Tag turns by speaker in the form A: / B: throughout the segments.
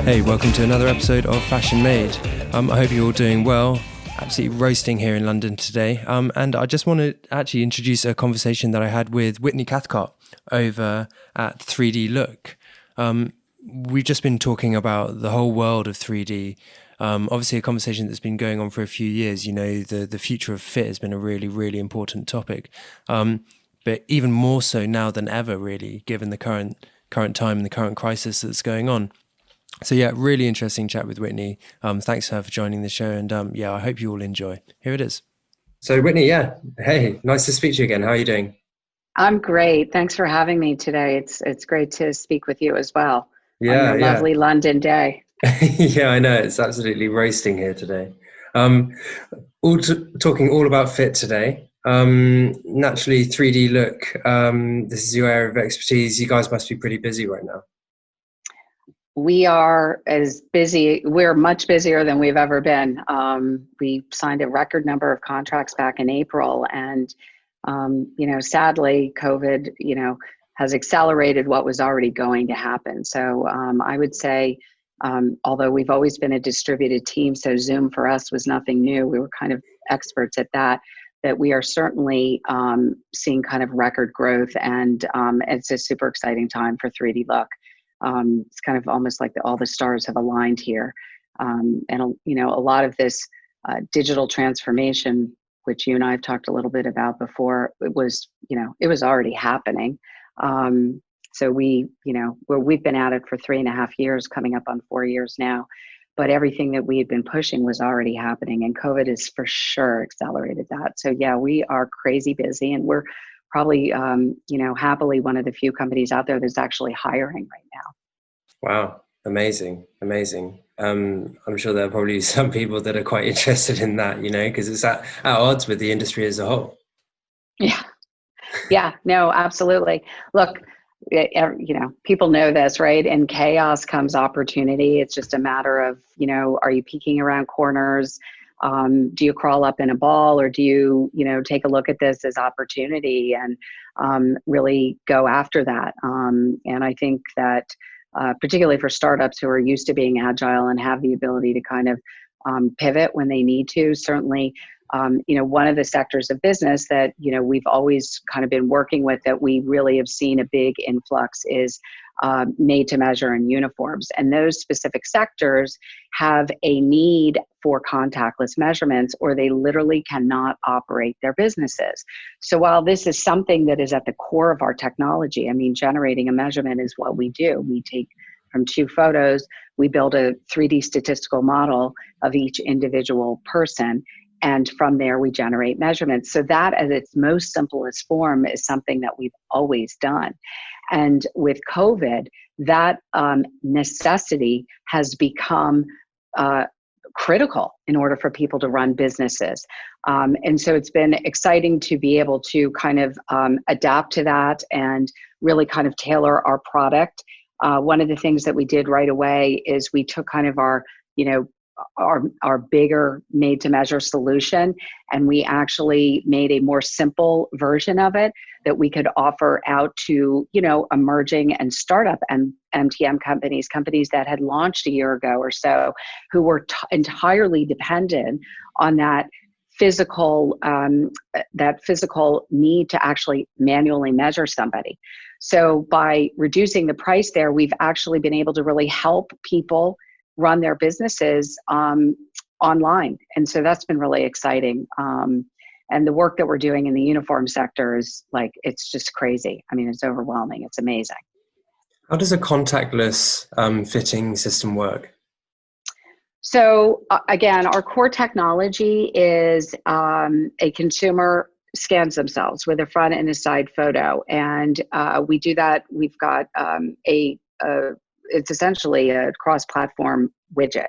A: Hey, welcome to another episode of Fashion Made. I hope you're all doing well. Absolutely roasting here in London today. And I just want to actually introduce a conversation that I had with Whitney Cathcart over at 3D Look. We've just been talking about the whole world of 3D. Obviously a conversation that's been going on for a few years. You know, the future of fit has been a really, really important topic. But even more so now than ever, really, given the current time and the current crisis that's going on. So yeah, really interesting chat with Whitney. Thanks to her for joining the show, and I hope you all enjoy. Here it is. So Whitney, hey, nice to speak to you again. How are you doing?
B: I'm great. Thanks for having me today. It's great to speak with you as well on your lovely London day.
A: Yeah, I know, it's absolutely roasting here today. Talking all about fit today. Naturally, 3D Look. This is your area of expertise. You guys must be pretty busy right now.
B: We are as busy. We're much busier than we've ever been. We signed a record number of contracts back in April, and sadly, COVID, has accelerated what was already going to happen. So I would say, although we've always been a distributed team, so Zoom for us was nothing new. We were kind of experts at that we are certainly seeing kind of record growth, and it's a super exciting time for 3D Look. It's kind of almost like all the stars have aligned here. And a lot of this digital transformation, which you and I have talked a little bit about before, it was already happening. So we've been at it for 3.5 years, coming up on 4 years now, but everything that we had been pushing was already happening, and COVID has for sure accelerated that. So yeah, we are crazy busy, and we're probably, happily one of the few companies out there that's actually hiring right now.
A: Wow. Amazing. I'm sure there are probably some people that are quite interested in that, because it's at odds with the industry as a whole.
B: Yeah, no, absolutely. Look, people know this, right? In chaos comes opportunity. It's just a matter of, are you peeking around corners? Do you crawl up in a ball, or do you, take a look at this as opportunity and really go after that? And I think that particularly for startups who are used to being agile and have the ability to kind of pivot when they need to, certainly, one of the sectors of business that, we've always kind of been working with that we really have seen a big influx is made to measure and uniforms. And those specific sectors have a need for contactless measurements, or they literally cannot operate their businesses. So while this is something that is at the core of our technology, generating a measurement is what we do. We take from 2 photos, we build a 3D statistical model of each individual person, and from there we generate measurements. So that, at its most simplest form, is something that we've always done. And with COVID, that necessity has become critical in order for people to run businesses. And so it's been exciting to be able to kind of adapt to that and really kind of tailor our product. One of the things that we did right away is we took kind of our bigger made to measure solution, and we actually made a more simple version of it that we could offer out to, emerging and startup and MTM companies that had launched a year ago or so, who were entirely dependent on that physical need to actually manually measure somebody. So by reducing the price there, we've actually been able to really help people run their businesses online. And so that's been really exciting. And the work that we're doing in the uniform sector is it's just crazy. It's overwhelming. It's amazing.
A: How does a contactless fitting system work?
B: So again, our core technology is a consumer scans themselves with a front and a side photo. And we do that. We've got it's essentially a cross-platform widget.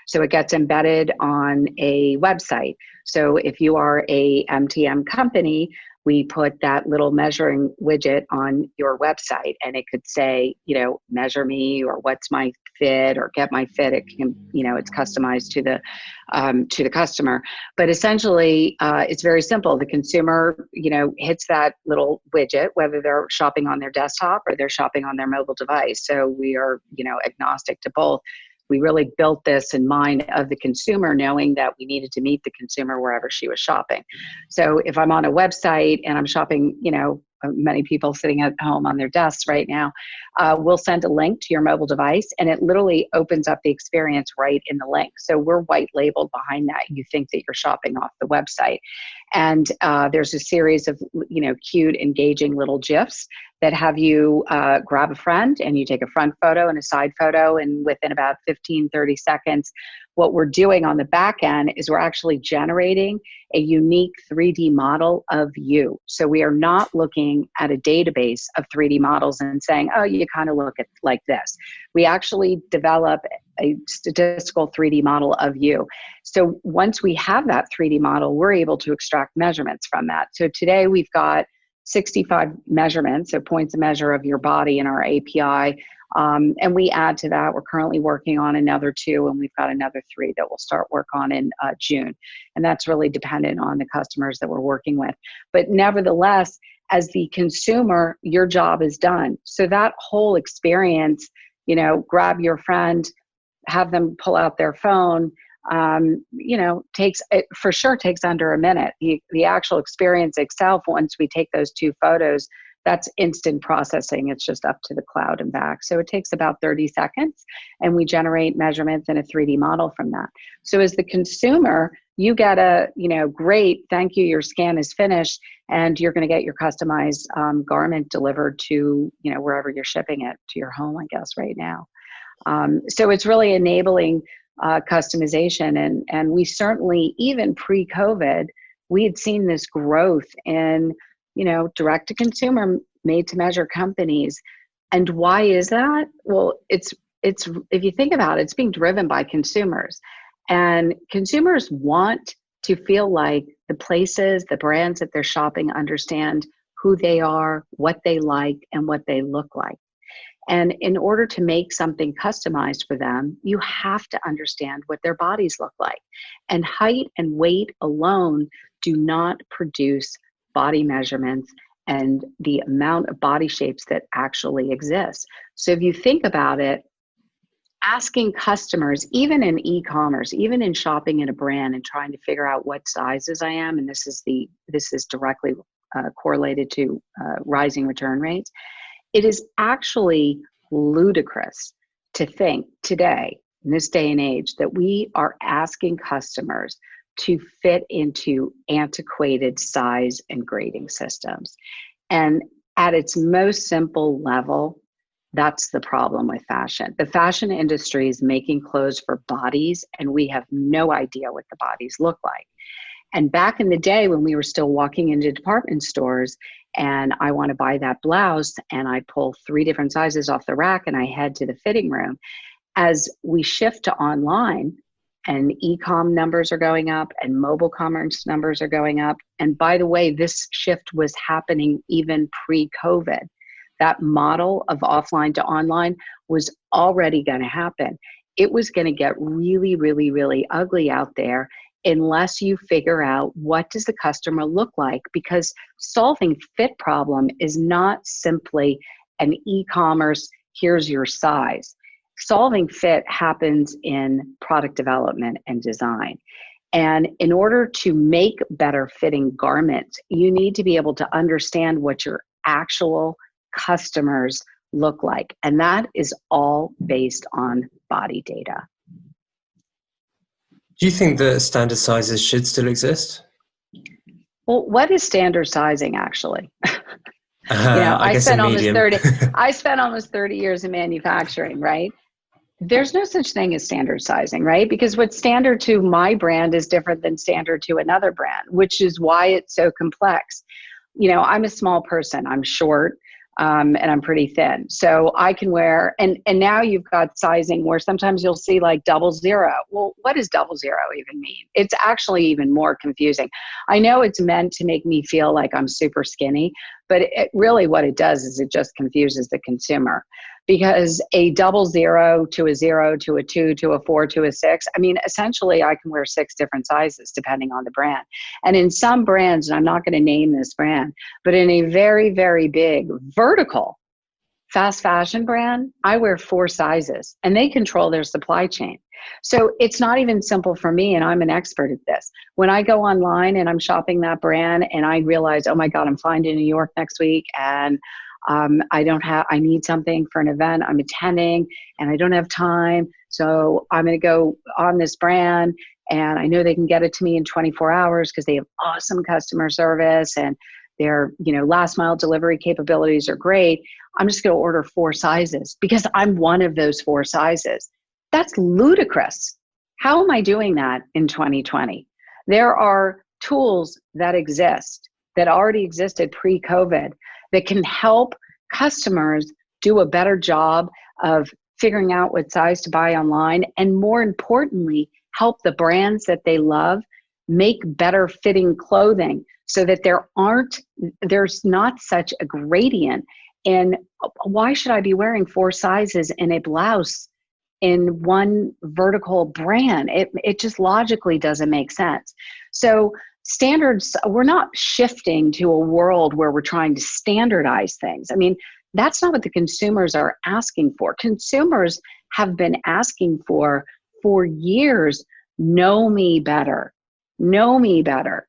B: So it gets embedded on a website. So if you are a MTM company, we put that little measuring widget on your website, and it could say, measure me, or what's my fit, or get my fit. It can, it's customized to the customer. But essentially, it's very simple. The consumer, hits that little widget, whether they're shopping on their desktop or they're shopping on their mobile device. So we are, agnostic to both. we really built this in mind of the consumer, knowing that we needed to meet the consumer wherever she was shopping. So if I'm on a website and I'm shopping, many people sitting at home on their desks right now, we'll send a link to your mobile device, and it literally opens up the experience right in the link. So we're white labeled behind that. You think that you're shopping off the website. And there's a series of, cute, engaging little GIFs that have you grab a friend, and you take a front photo and a side photo, and within about 15, 30 seconds, what we're doing on the back end is we're actually generating a unique 3D model of you. So we are not looking at a database of 3D models and saying, oh, you kind of look at like this. We actually develop a statistical 3D model of you. So once we have that 3D model, we're able to extract measurements from that. So today we've got 65 measurements, so points of measure of your body in our API. And we add to that. We're currently working on another 2, and we've got another 3 that we'll start work on in June. And that's really dependent on the customers that we're working with. But nevertheless, as the consumer, your job is done. So that whole experience, grab your friend, have them pull out their phone, takes under a minute. The actual experience itself, once we take those 2 photos, that's instant processing. It's just up to the cloud and back. So it takes about 30 seconds, and we generate measurements in a 3D model from that. So as the consumer, you get a, great, thank you, your scan is finished, and you're going to get your customized garment delivered to, wherever you're shipping it, to your home, I guess, right now. So it's really enabling customization. And we certainly, even pre-COVID, we had seen this growth in, direct to consumer, made to measure companies. And why is that? Well, it's if you think about it, it's being driven by consumers. And consumers want to feel like the places, the brands that they're shopping understand who they are, what they like, and what they look like. And in order to make something customized for them, you have to understand what their bodies look like. And height and weight alone do not produce body measurements and the amount of body shapes that actually exist. So if you think about it, asking customers, even in e-commerce, even in shopping in a brand and trying to figure out what sizes I am, and this is directly correlated to rising return rates, it is actually ludicrous to think today, in this day and age, that we are asking customers to fit into antiquated size and grading systems. And at its most simple level, that's the problem with fashion. The fashion industry is making clothes for bodies, and we have no idea what the bodies look like. And back in the day when we were still walking into department stores and I want to buy that blouse, and I pull 3 different sizes off the rack and I head to the fitting room, as we shift to online, and e-com numbers are going up and mobile commerce numbers are going up. And by the way, this shift was happening even pre-COVID. That model of offline to online was already going to happen. It was going to get really, really, really ugly out there unless you figure out what does the customer look like, because solving fit problem is not simply an e-commerce, here's your size. Solving fit happens in product development and design. And in order to make better fitting garments, you need to be able to understand what your actual customers look like. And that is all based on body data.
A: Do you think that standard sizes should still exist?
B: Well, what is standard sizing actually?
A: I spent
B: almost 30 years in manufacturing, right? There's no such thing as standard sizing, right? Because what's standard to my brand is different than standard to another brand, which is why it's so complex. I'm a small person, I'm short, and I'm pretty thin. So I can wear, and now you've got sizing where sometimes you'll see like 00. Well, what does 00 even mean? It's actually even more confusing. I know it's meant to make me feel like I'm super skinny, but really what it does is it just confuses the consumer. Because a 00 to a 0 to a 2 to a 4 to a 6, I mean, essentially I can wear 6 different sizes depending on the brand. And in some brands, and I'm not going to name this brand, but in a very, very big vertical fast fashion brand, I wear 4 sizes and they control their supply chain. So it's not even simple for me, and I'm an expert at this. When I go online and I'm shopping that brand and I realize, oh my God, I'm flying to New York next week and I need something for an event I'm attending and I don't have time. So I'm going to go on this brand and I know they can get it to me in 24 hours because they have awesome customer service and their, last mile delivery capabilities are great. I'm just going to order 4 sizes because I'm one of those 4 sizes. That's ludicrous. How am I doing that in 2020? There are tools that exist that already existed pre-COVID that can help customers do a better job of figuring out what size to buy online, and more importantly, help the brands that they love make better fitting clothing so that there's not such a gradient. And why should I be wearing 4 sizes in a blouse in one vertical brand? It just logically doesn't make sense. So standards, we're not shifting to a world where we're trying to standardize things. I mean, that's not what the consumers are asking for. Consumers have been asking for years, know me better, know me better.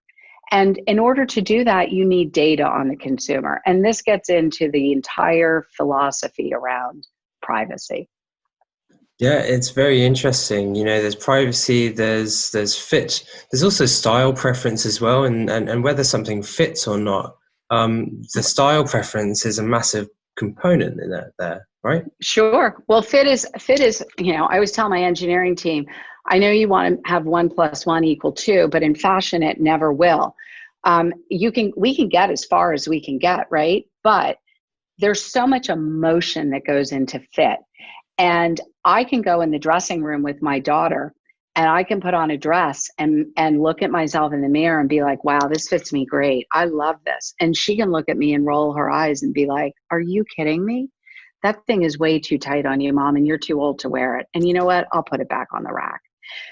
B: And in order to do that, you need data on the consumer. And this gets into the entire philosophy around privacy.
A: Yeah, it's very interesting. There's privacy, there's fit, there's also style preference as well, and whether something fits or not. The style preference is a massive component in there, right?
B: Sure. Well, fit is, I always tell my engineering team, I know you want to have 1 + 1 = 2, but in fashion, it never will. We can get as far as we can get, right? But there's so much emotion that goes into fit. And I can go in the dressing room with my daughter and I can put on a dress and look at myself in the mirror and be like, wow, this fits me great. I love this. And she can look at me and roll her eyes and be like, are you kidding me? That thing is way too tight on you, Mom, and you're too old to wear it. And you know what? I'll put it back on the rack.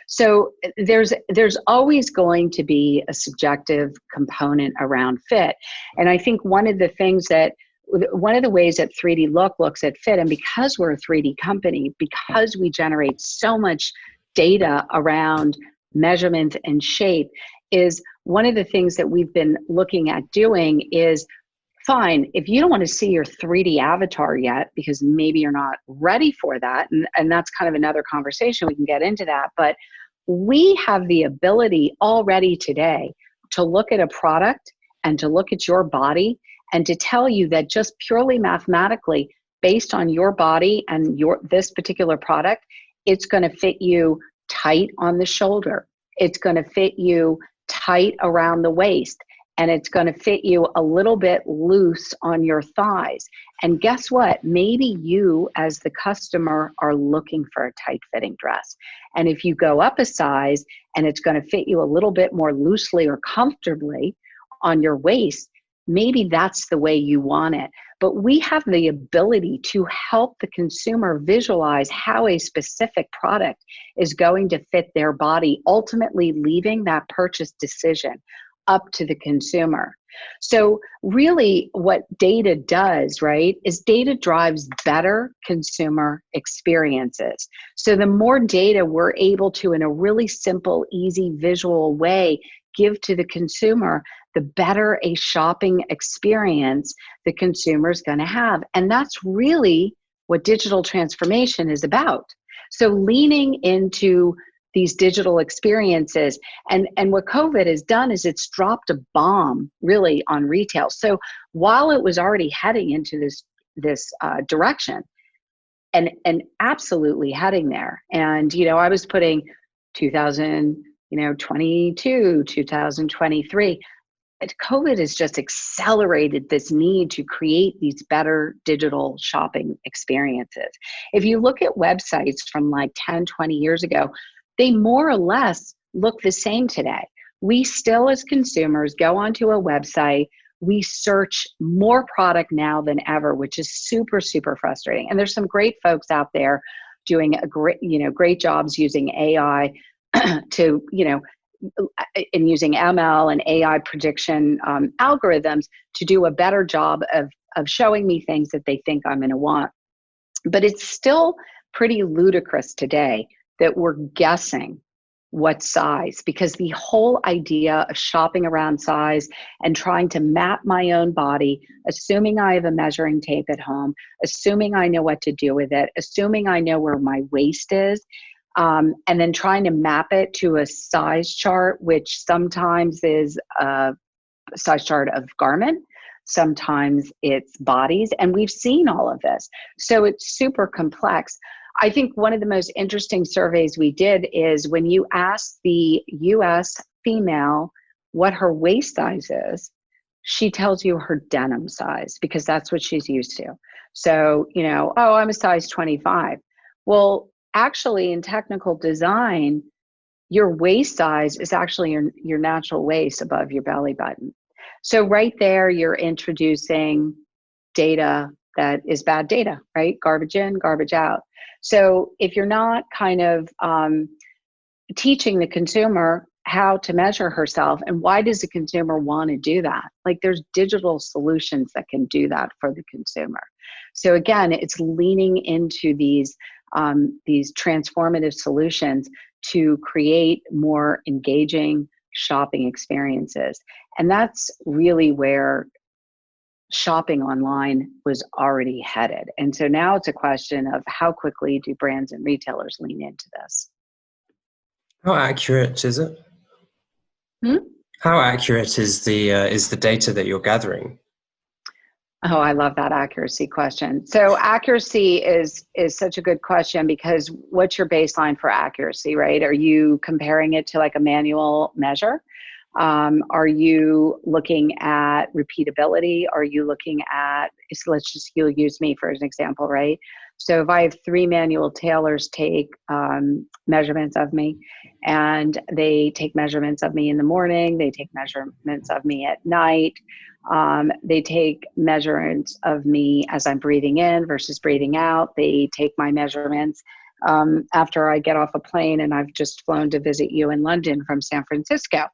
B: So there's always going to be a subjective component around fit. And I think one of the ways that 3D Look looks at fit, and because we're a 3D company, because we generate so much data around measurement and shape, is one of the things that we've been looking at doing is, fine, if you don't want to see your 3D avatar yet, because maybe you're not ready for that, and that's kind of another conversation, we can get into that, but we have the ability already today to look at a product and to look at your body and to tell you that just purely mathematically, based on your body and this particular product, it's going to fit you tight on the shoulder. It's going to fit you tight around the waist. And it's going to fit you a little bit loose on your thighs. And guess what? Maybe you, as the customer, are looking for a tight fitting dress. And if you go up a size and it's going to fit you a little bit more loosely or comfortably on your waist, maybe that's the way you want it. But we have the ability to help the consumer visualize how a specific product is going to fit their body, ultimately leaving that purchase decision up to the consumer. So really what data does, right, is data drives better consumer experiences. So the more data we're able to, in a really simple, easy, visual way, give to the consumer, the better a shopping experience the consumer is going to have. And that's really what digital transformation is about. So leaning into these digital experiences, and what COVID has done is it's dropped a bomb really on retail. So while it was already heading into this direction, and absolutely heading there, and I was putting 2022, 2023. COVID has just accelerated this need to create these better digital shopping experiences. If you look at websites from like 10, 20 years ago, they more or less look the same today. We still, as consumers, go onto a website, we search more product now than ever, which is super, super frustrating. And there's some great folks out there doing great jobs using AI to, and using ML and AI prediction algorithms to do a better job of showing me things that they think I'm going to want. But it's still pretty ludicrous today that we're guessing what size, because the whole idea of shopping around size and trying to map my own body, assuming I have a measuring tape at home, assuming I know what to do with it, assuming I know where my waist is, and then trying to map it to a size chart, which sometimes is a size chart of garment, sometimes it's bodies, and we've seen all of this. So it's super complex. I think one of the most interesting surveys we did is when you ask the US female what her waist size is, she tells you her denim size because that's what she's used to. So, oh, I'm a size 25. Well, actually, in technical design, your waist size is actually your natural waist above your belly button. So right there, you're introducing data that is bad data, right? Garbage in, garbage out. So if you're not kind of teaching the consumer how to measure herself, and why does the consumer want to do that? Like, there's digital solutions that can do that for the consumer. So again, it's leaning into these transformative solutions to create more engaging shopping experiences. And that's really where shopping online was already headed. And so now it's a question of how quickly do brands and retailers lean into this?
A: How accurate is it? How accurate is the data that you're gathering?
B: Oh, I love that accuracy question. So accuracy is such a good question, because what's your baseline for accuracy, right? Are you comparing it to like a manual measure? Are you looking at repeatability? Are you looking at, you'll use me for an example, right? So if I have 3 manual tailors take measurements of me, and they take measurements of me in the morning, they take measurements of me at night, they take measurements of me as I'm breathing in versus breathing out, they take my measurements after I get off a plane, and I've just flown to visit you in London from San Francisco.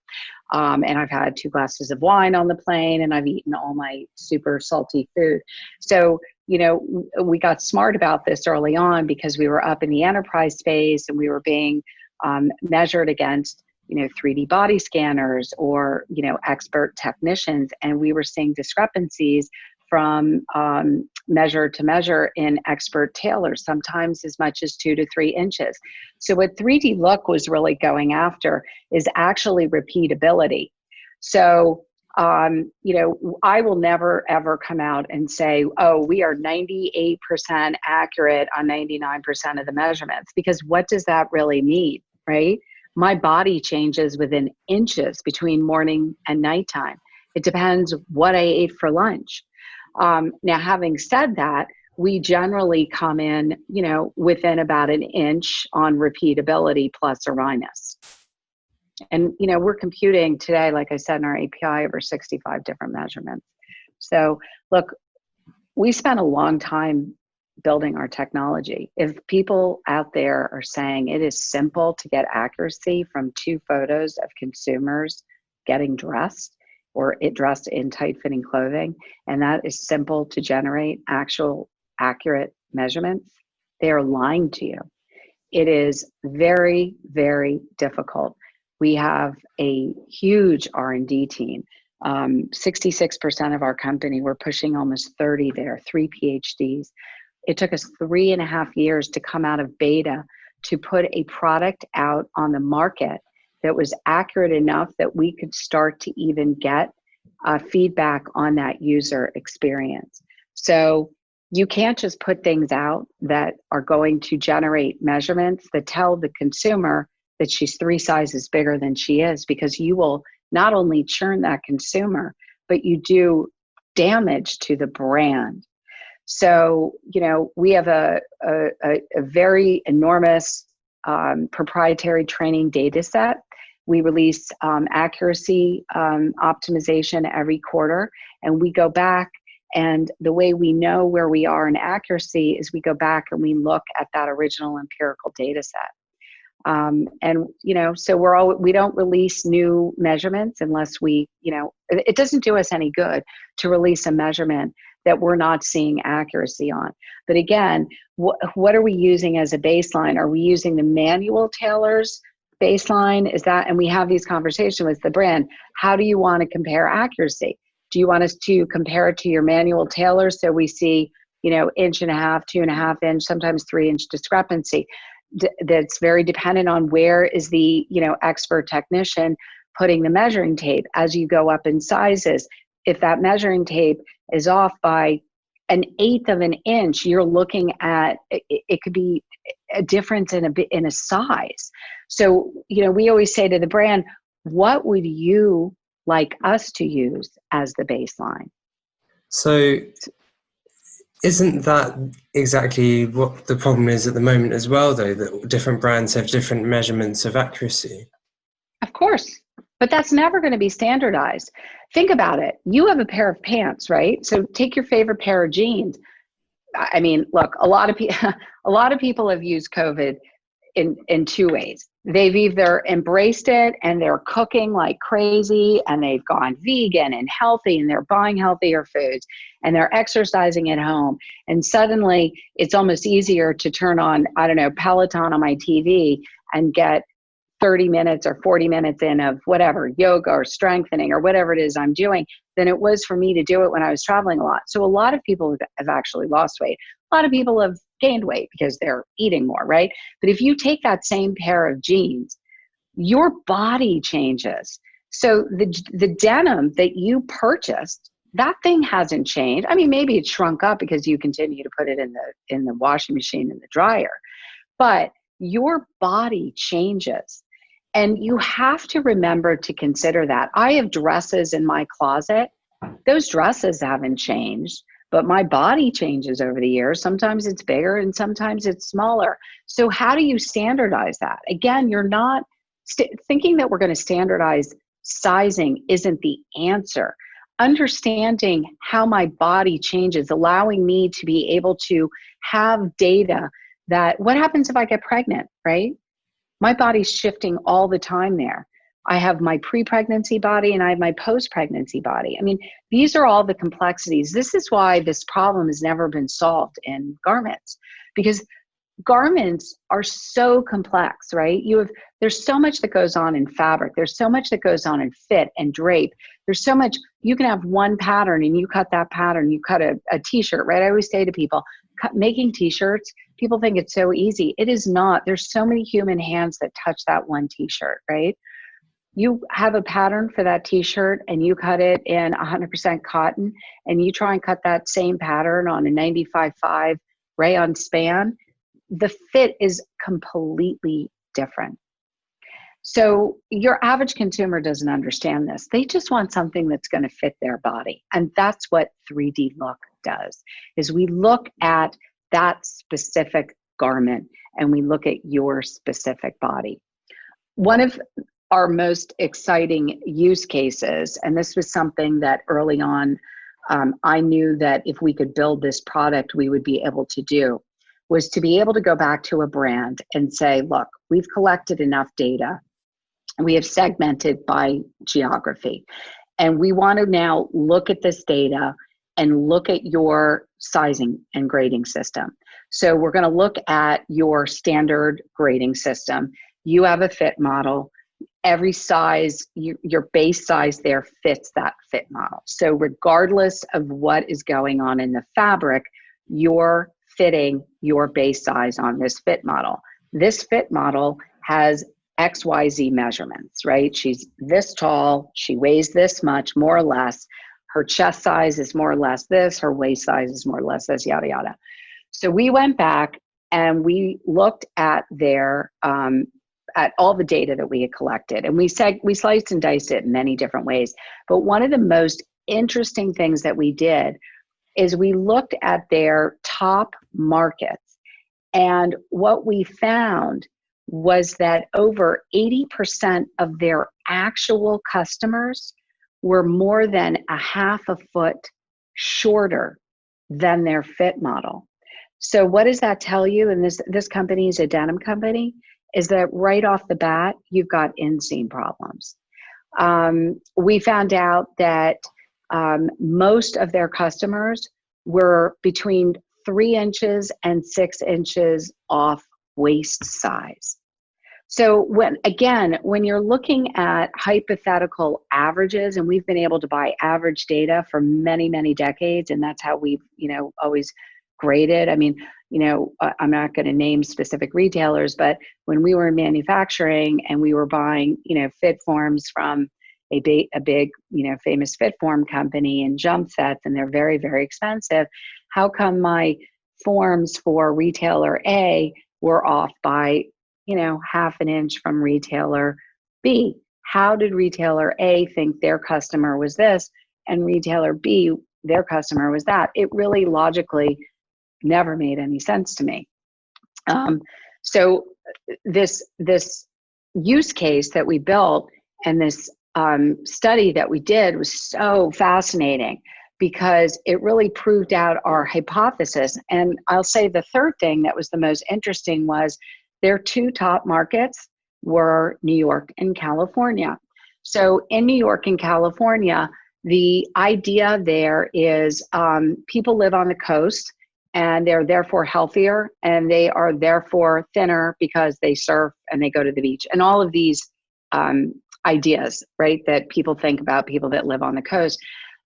B: And I've had 2 glasses of wine on the plane, and I've eaten all my super salty food. So, we got smart about this early on because we were up in the enterprise space, and we were being measured against, 3D body scanners or, expert technicians. And we were seeing discrepancies from measure to measure in expert tailors, sometimes as much as 2 to 3 inches. So what 3D Look was really going after is actually repeatability. So, I will never, ever come out and say, oh, we are 98% accurate on 99% of the measurements, because what does that really mean, right? My body changes within inches between morning and nighttime. It depends what I ate for lunch. Now, having said that, we generally come in, within about an inch on repeatability, plus or minus. And, we're computing today, like I said, in our API, over 65 different measurements. So look, we spent a long time building our technology. If people out there are saying it is simple to get accuracy from 2 photos of consumers getting dressed, or it dressed in tight-fitting clothing, and that is simple to generate actual accurate measurements, they are lying to you. It is very, very difficult. We have a huge R&D team. 66% of our company, we're pushing almost 30 there, 3 PhDs. It took us 3.5 years to come out of beta to put a product out on the market that was accurate enough that we could start to even get feedback on that user experience. So you can't just put things out that are going to generate measurements that tell the consumer that she's 3 sizes bigger than she is, because you will not only churn that consumer, but you do damage to the brand. So, we have a very enormous proprietary training data set. We release accuracy optimization every quarter, and we go back, and the way we know where we are in accuracy is we go back and we look at that original empirical data set. And, so we don't release new measurements unless it doesn't do us any good to release a measurement that we're not seeing accuracy on. But again, what are we using as a baseline? Are we using the manual tailors baseline? And we have these conversations with the brand. How do you want to compare accuracy? Do you want us to compare it to your manual tailors so we see, 1.5 inch, 2.5 inch, sometimes 3-inch discrepancy? That's very dependent on where is the expert technician putting the measuring tape as you go up in sizes. If that measuring tape is off by 1/8 of an inch, you're looking at it could be a difference in a size. So we always say to the brand, what would you like us to use as the baseline?
A: So isn't that exactly what the problem is at the moment as well, though, that different brands have different measurements of accuracy?
B: Of course, but that's never going to be standardized. Think about it. You have a pair of pants, right? So take your favorite pair of jeans. I mean, look, a lot of people have used COVID in two ways. They've either embraced it and they're cooking like crazy and they've gone vegan and healthy and they're buying healthier foods and they're exercising at home. And suddenly it's almost easier to turn on, I don't know, Peloton on my TV and get 30 minutes or 40 minutes in of whatever, yoga or strengthening or whatever it is I'm doing, than it was for me to do it when I was traveling a lot. So a lot of people have actually lost weight. A lot of people have gained weight because they're eating more, right? But if you take that same pair of jeans, your body changes. So the denim that you purchased, that thing hasn't changed. I mean, maybe it shrunk up because you continue to put it in the washing machine and the dryer, but your body changes. And you have to remember to consider that. I have dresses in my closet. Those dresses haven't changed, but my body changes over the years. Sometimes it's bigger and sometimes it's smaller. So how do you standardize that? Again, you're not thinking that we're going to standardize sizing isn't the answer. Understanding how my body changes, allowing me to be able to have data that what happens if I get pregnant, right? My body's shifting all the time there. I have my pre-pregnancy body and I have my post-pregnancy body. I mean, these are all the complexities. This is why this problem has never been solved in garments, because garments are so complex, right? There's so much that goes on in fabric. There's so much that goes on in fit and drape. There's so much, you can have one pattern and you cut that pattern, you cut a t-shirt, right? I always say to people, making t-shirts, people think it's so easy. It is not. There's so many human hands that touch that one t-shirt, right? You have a pattern for that t-shirt and you cut it in 100% cotton and you try and cut that same pattern on a 95.5 rayon span, the fit is completely different. So your average consumer doesn't understand this. They just want something that's going to fit their body. And that's what 3D Look does, is we look at that specific garment and we look at your specific body. One of our most exciting use cases, and this was something that early on I knew that if we could build this product, we would be able to do, was to be able to go back to a brand and say, look, we've collected enough data. We have segmented by geography. And we want to now look at this data and look at your sizing and grading system. So we're going to look at your standard grading system. You have a fit model. Every size, your base size there fits that fit model. So regardless of what is going on in the fabric, you're fitting your base size on this fit model. This fit model has XYZ measurements, right? She's this tall, she weighs this much, more or less. Her chest size is more or less this, her waist size is more or less this, yada, yada. So we went back and we looked at their, at all the data that we had collected. And we sliced and diced it in many different ways. But one of the most interesting things that we did is we looked at their top markets. And what we found was that over 80% of their actual customers were more than a half a foot shorter than their fit model. So what does that tell you? And this company is a denim company. is that right off the bat, you've got inseam problems. We found out that most of their customers were between 3 inches and 6 inches off waist size. So when you're looking at hypothetical averages, and we've been able to buy average data for many, many decades, and that's how we've, always graded. I mean, I'm not going to name specific retailers, but when we were in manufacturing and we were buying, fit forms from a big, famous fit form company and jump sets, and they're very, very expensive. How come my forms for retailer A were off by, half an inch from retailer B? How did retailer A think their customer was this and retailer B, their customer was that? It really logically never made any sense to me. So this use case that we built and this study that we did was so fascinating because it really proved out our hypothesis. And I'll say the third thing that was the most interesting was their 2 top markets were New York and California. So in New York and California, the idea there is people live on the coast and they're therefore healthier and they are therefore thinner because they surf and they go to the beach and all of these ideas, right, that people think about people that live on the coast.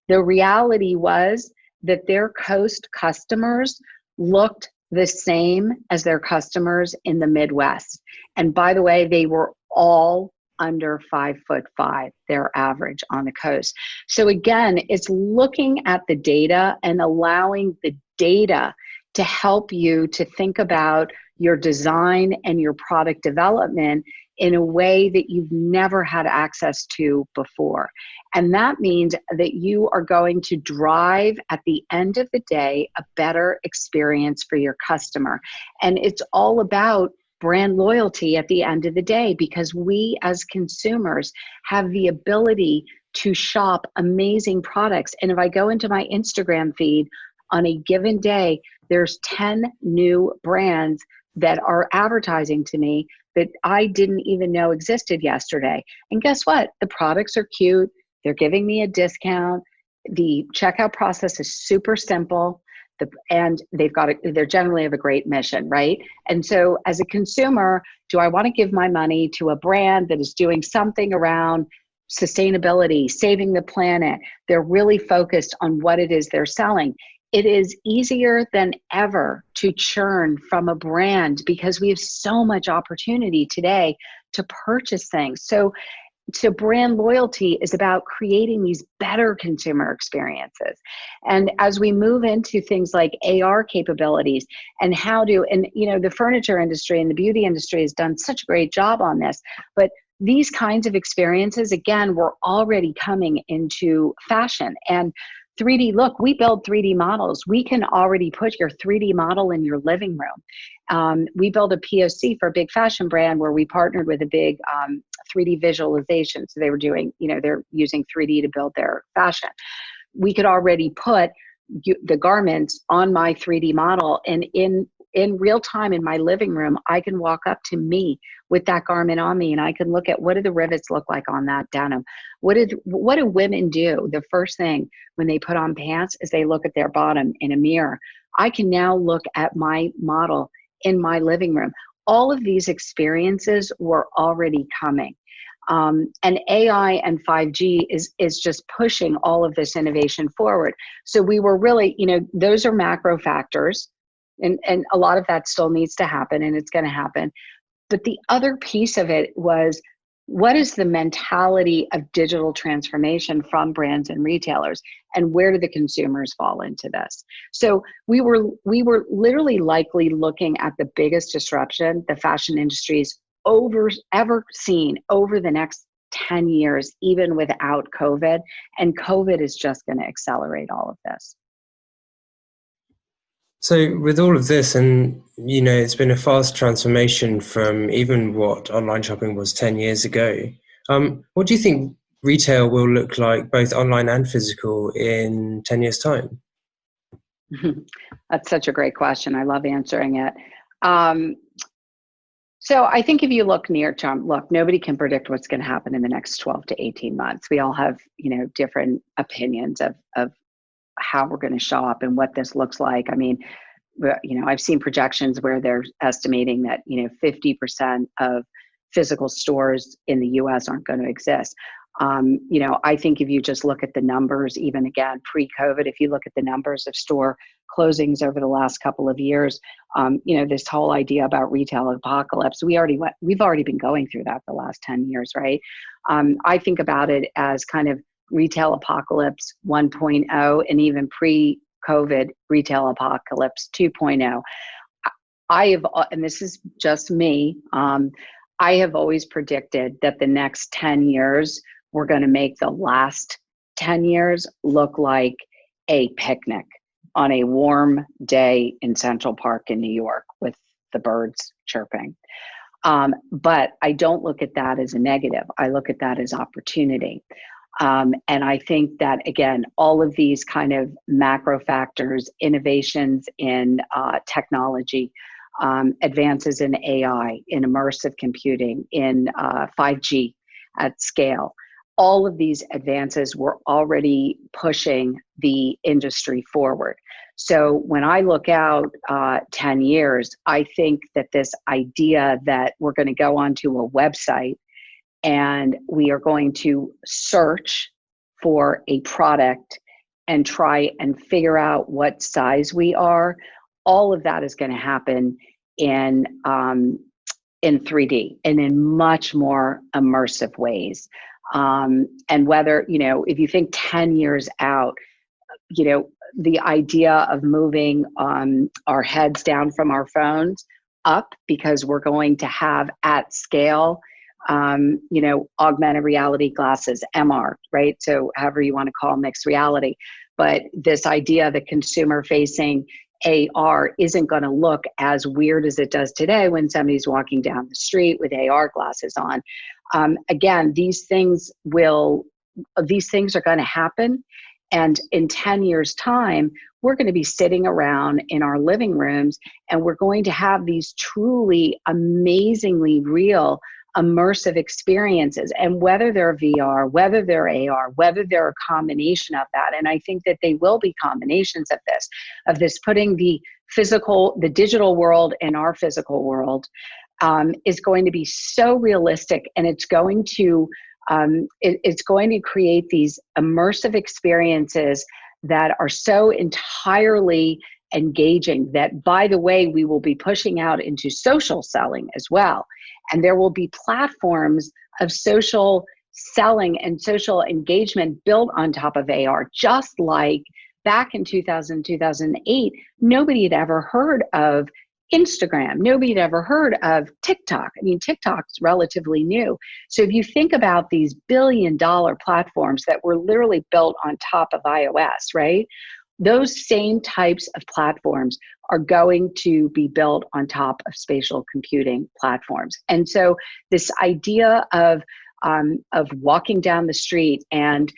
B: The reality was that their coast customers looked the same as their customers in the Midwest. And by the way, they were all under 5'5", their average on the coast. So again, it's looking at the data and allowing the data to help you to think about your design and your product development in a way that you've never had access to before. And that means that you are going to drive, at the end of the day, a better experience for your customer. And it's all about brand loyalty at the end of the day, because we as consumers have the ability to shop amazing products. And if I go into my Instagram feed on a given day, there's 10 new brands that are advertising to me that I didn't even know existed yesterday. And guess what? The products are cute. They're giving me a discount. The checkout process is super simple. And they're generally have a great mission, right? And so as a consumer, do I want to give my money to a brand that is doing something around sustainability, saving the planet? They're really focused on what it is they're selling. It is easier than ever to churn from a brand because we have so much opportunity today to purchase things. So brand loyalty is about creating these better consumer experiences. And as we move into things like AR capabilities and the furniture industry and the beauty industry has done such a great job on this, but these kinds of experiences, again, were already coming into fashion. And 3D, look, we build 3D models. We can already put your 3D model in your living room. We built a POC for a big fashion brand where we partnered with a big 3D visualization. So they were doing, they're using 3D to build their fashion. We could already put the garments on my 3D model, and in real time in my living room, I can walk up to me with that garment on me and I can look at what do the rivets look like on that denim. What do women do? The first thing when they put on pants is they look at their bottom in a mirror. I can now look at my model in my living room. All of these experiences were already coming. And AI and 5G is just pushing all of this innovation forward. So we were really, those are macro factors. And a lot of that still needs to happen, and it's going to happen. But the other piece of it was, what is the mentality of digital transformation from brands and retailers, and where do the consumers fall into this? So we were literally likely looking at the biggest disruption the fashion industry's ever seen over the next 10 years, even without COVID. And COVID is just going to accelerate all of this.
A: So with all of this, and it's been a fast transformation from even what online shopping was 10 years ago. What do you think retail will look like, both online and physical, in 10 years' time?
B: That's such a great question. I love answering it. So I think if you look near term, look, nobody can predict what's going to happen in the next 12 to 18 months. We all have, different opinions of how we're going to show up and what this looks like. I mean, I've seen projections where they're estimating that, 50% of physical stores in the US aren't going to exist. I think if you just look at the numbers, even again, pre-COVID, if you look at the numbers of store closings over the last couple of years, this whole idea about retail apocalypse, we've already been going through that the last 10 years, right? I think about it as kind of retail apocalypse 1.0 and even pre-COVID retail apocalypse 2.0. And this is just me, I have always predicted that the next 10 years, we're going to make the last 10 years look like a picnic on a warm day in Central Park in New York with the birds chirping. But I don't look at that as a negative. I look at that as opportunity. And I think that, again, all of these kind of macro factors, innovations in technology, advances in AI, in immersive computing, in 5G at scale, all of these advances were already pushing the industry forward. So when I look out 10 years, I think that this idea that we're going to go onto a website and we are going to search for a product and try and figure out what size we are, all of that is going to happen in 3D and in much more immersive ways. And whether, if you think 10 years out, the idea of moving our heads down from our phones up because we're going to have at scale, augmented reality glasses, MR, right? So however you want to call mixed reality. But this idea that consumer facing AR isn't going to look as weird as it does today when somebody's walking down the street with AR glasses on. Again, these things are going to happen. And in 10 years' time, we're going to be sitting around in our living rooms and we're going to have these truly amazingly real immersive experiences. And whether they're VR, whether they're AR, whether they're a combination of that, and I think that they will be combinations of this putting the digital world in our physical world, is going to be so realistic, and it's going to create these immersive experiences that are so entirely engaging that, by the way, we will be pushing out into social selling as well. And there will be platforms of social selling and social engagement built on top of AR, just like back in 2008, nobody had ever heard of Instagram. Nobody had ever heard of TikTok. I mean, TikTok's relatively new. So if you think about these billion-dollar platforms that were literally built on top of iOS, right? Those same types of platforms are going to be built on top of spatial computing platforms. And so this idea of walking down the street and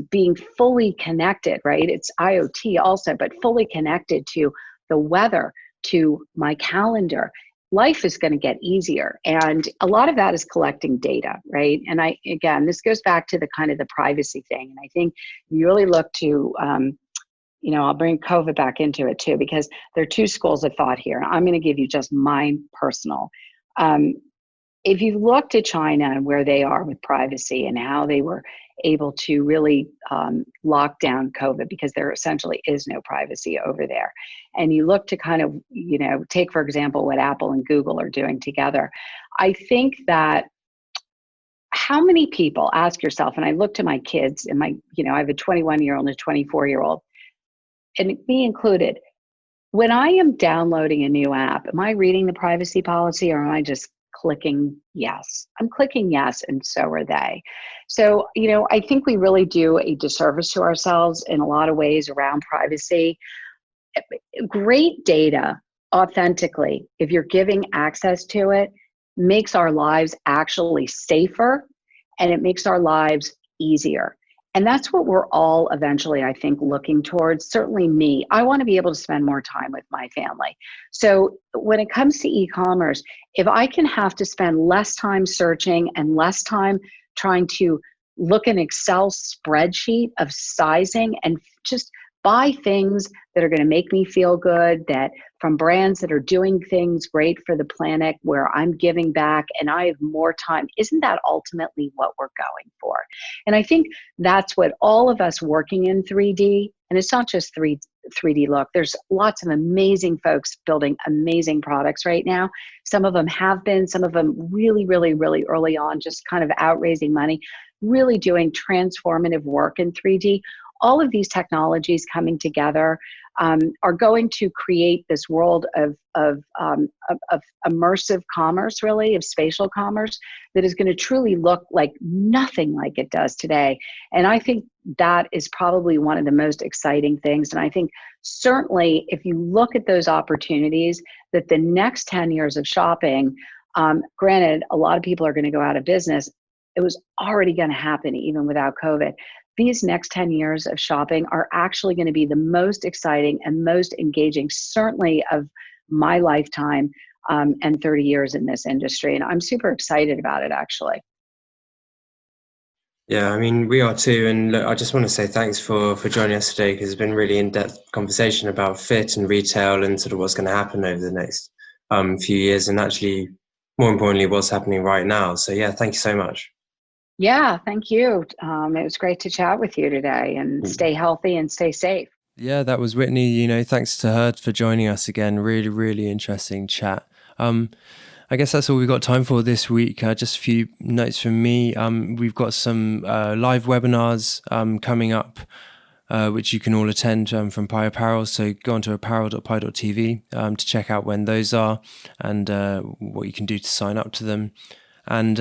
B: being fully connected, right? It's IoT also, but fully connected to the weather, to my calendar. Life is going to get easier. And a lot of that is collecting data, right? And this goes back to the kind of the privacy thing. And I think you really look to, I'll bring COVID back into it too, because there are two schools of thought here. I'm going to give you just mine personal. If you look to China and where they are with privacy and how they were able to really lock down COVID, because there essentially is no privacy over there. And you look to kind of, take, for example, what Apple and Google are doing together. I think that how many people, ask yourself, and I look to my kids and I have a 21-year-old and a 24-year-old, and me included, when I am downloading a new app, am I reading the privacy policy or am I just clicking yes? I'm clicking yes, and so are they. So, I think we really do a disservice to ourselves in a lot of ways around privacy. Great data, authentically, if you're giving access to it, makes our lives actually safer, and it makes our lives easier. And that's what we're all eventually, I think, looking towards. Certainly me, I want to be able to spend more time with my family. So when it comes to e-commerce, if I can have to spend less time searching and less time trying to look an Excel spreadsheet of sizing and just buy things that are going to make me feel good, that from brands that are doing things great for the planet, where I'm giving back and I have more time. Isn't that ultimately what we're going for? And I think that's what all of us working in 3D, and it's not just 3D look, there's lots of amazing folks building amazing products right now. Some of them have been, some of them really, really, really early on, just kind of out raising money, really doing transformative work in 3D. All of these technologies coming together are going to create this world of immersive commerce, really, of spatial commerce, that is going to truly look like nothing like it does today. And I think that is probably one of the most exciting things. And I think certainly if you look at those opportunities, that the next 10 years of shopping, granted, a lot of people are going to go out of business. It was already going to happen even without COVID. These next 10 years of shopping are actually going to be the most exciting and most engaging, certainly of my lifetime, and 30 years in this industry. And I'm super excited about it, actually.
A: Yeah, I mean, we are too. And look, I just want to say thanks for joining us today, because it's been really in-depth conversation about fit and retail and sort of what's going to happen over the next few years, and actually, more importantly, what's happening right now. So yeah, thank you so much.
B: Yeah, thank you. It was great to chat with you today, and stay healthy and stay safe.
A: Yeah, that was Whitney. Thanks to her for joining us again. Really, really interesting chat. I guess that's all we've got time for this week. Just a few notes from me. We've got some live webinars coming up, which you can all attend from Pi Apparel. So go on to apparel.pi.tv to check out when those are and what you can do to sign up to them. And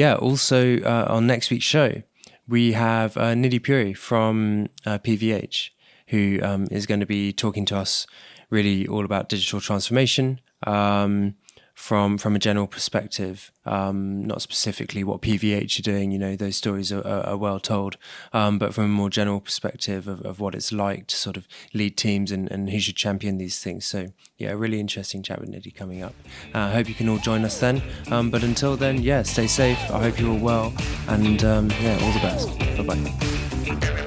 A: also on next week's show, we have Nidhi Puri from PVH, who is going to be talking to us really all about digital transformation from a general perspective, not specifically what PVH are doing. Those stories are well told, but from a more general perspective of what it's like to sort of lead teams and who should champion these things. So yeah, a really interesting chat with Nidhi coming up. I hope you can all join us then. But until then, stay safe. I hope you're all well, and all the best. Bye-bye.